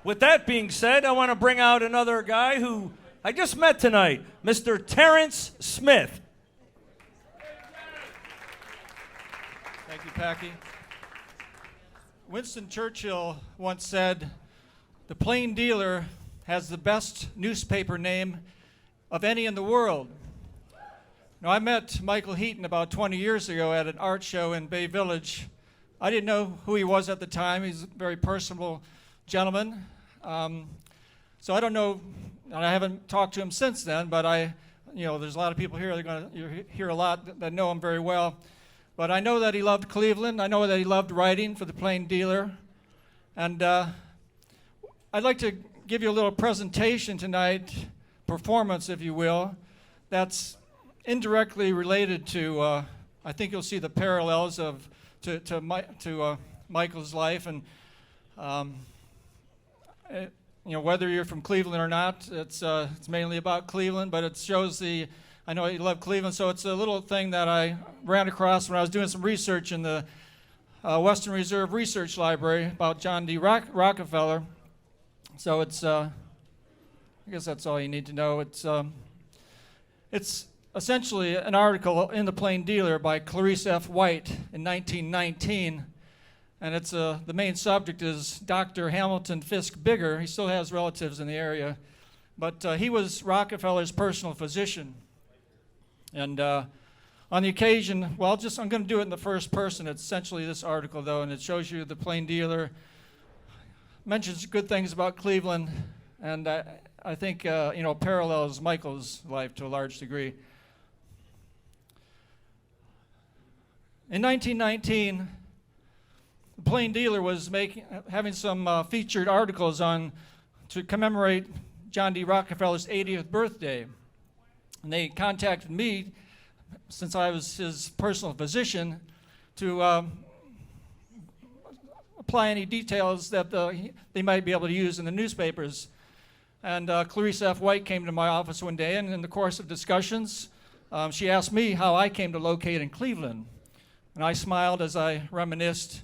With that being said, I want to bring out another guy who I just met tonight, Mr. Terence Smith. Thank you, Packy. Winston Churchill once said, "The Plain Dealer has the best newspaper name of any in the world." Now, I met Michael Heaton about 20 years ago at an art show in Bay Village. I didn't know who he was at the time. He's a very personable gentleman. So I don't know, and I haven't talked to him since then, but there's a lot of people here, you hear a lot that know him very well. But I know that he loved Cleveland. I know that he loved writing for the Plain Dealer. And I'd like to give you a little presentation tonight, performance, if you will, that's indirectly related to, I think you'll see the parallels to Michael's life. And whether you're from Cleveland or not, it's mainly about Cleveland, but it shows I know you love Cleveland, so it's a little thing that I ran across when I was doing some research in the Western Reserve Research Library about John D. Rockefeller. So it's, I guess that's all you need to know. It's essentially an article in the Plain Dealer by Clarice F. White in 1919. And the main subject is Dr. Hamilton Fisk Bigger. He still has relatives in the area, but he was Rockefeller's personal physician. And on the occasion, I'm going to do it in the first person. It's essentially this article, though, and it shows you the Plain Dealer, mentions good things about Cleveland, and I think parallels Michael's life to a large degree. In 1919. The Plain Dealer was having some featured articles to commemorate John D. Rockefeller's 80th birthday. And they contacted me, since I was his personal physician, to apply any details that they might be able to use in the newspapers. And Clarice F. White came to my office one day, and in the course of discussions, she asked me how I came to locate in Cleveland. And I smiled as I reminisced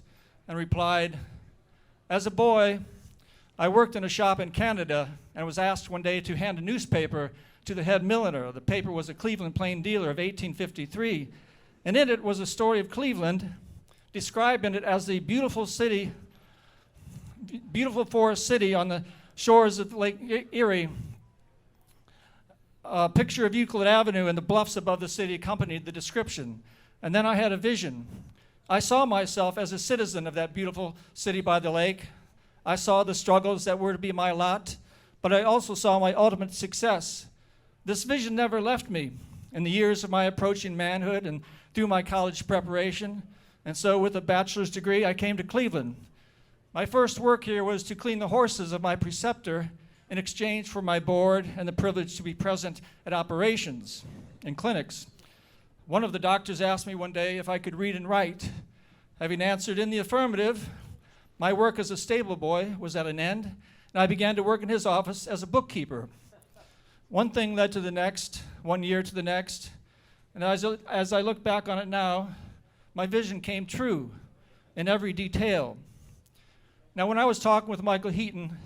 and replied, "As a boy, I worked in a shop in Canada and was asked one day to hand a newspaper to the head milliner. The paper was a Cleveland Plain Dealer of 1853, and in it was a story of Cleveland, describing it as the beautiful forest city on the shores of Lake Erie. A picture of Euclid Avenue and the bluffs above the city accompanied the description. And then I had a vision. I saw myself as a citizen of that beautiful city by the lake. I saw the struggles that were to be my lot, but I also saw my ultimate success. This vision never left me in the years of my approaching manhood and through my college preparation. And so with a bachelor's degree, I came to Cleveland. My first work here was to clean the horses of my preceptor in exchange for my board and the privilege to be present at operations and clinics. One of the doctors asked me one day if I could read and write. Having answered in the affirmative, my work as a stable boy was at an end, and I began to work in his office as a bookkeeper. One thing led to the next, 1 year to the next, and as I look back on it now, my vision came true in every detail. Now, when I was talking with Michael Heaton,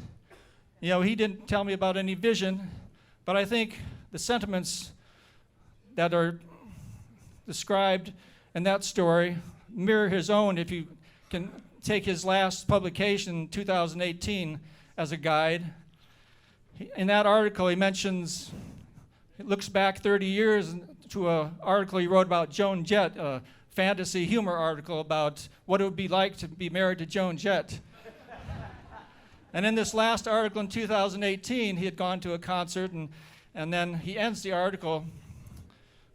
he didn't tell me about any vision, but I think the sentiments that are described in that story mirror his own if you can take his last publication, 2018, as a guide. In that article, he looks back 30 years to an article he wrote about Joan Jett, a fantasy humor article about what it would be like to be married to Joan Jett. And in this last article in 2018, he had gone to a concert, and then he ends the article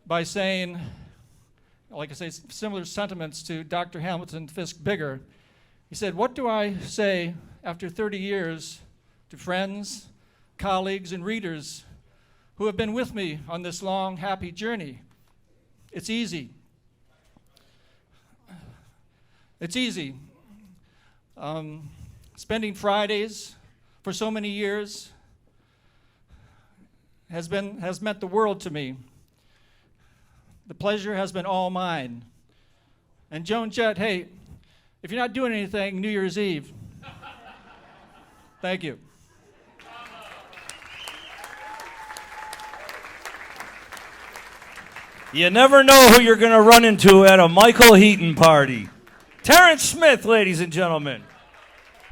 by saying, like I say, similar sentiments to Dr. Hamilton Fisk Bigger. He said, "What do I say after 30 years to friends, colleagues, and readers who have been with me on this long, happy journey? It's easy. It's easy. Spending Fridays for so many years has meant the world to me. The pleasure has been all mine. And Joan Jett, hey, if you're not doing anything New Year's Eve, Thank you. You never know who you're going to run into at a Michael Heaton party. Terence Smith, ladies and gentlemen.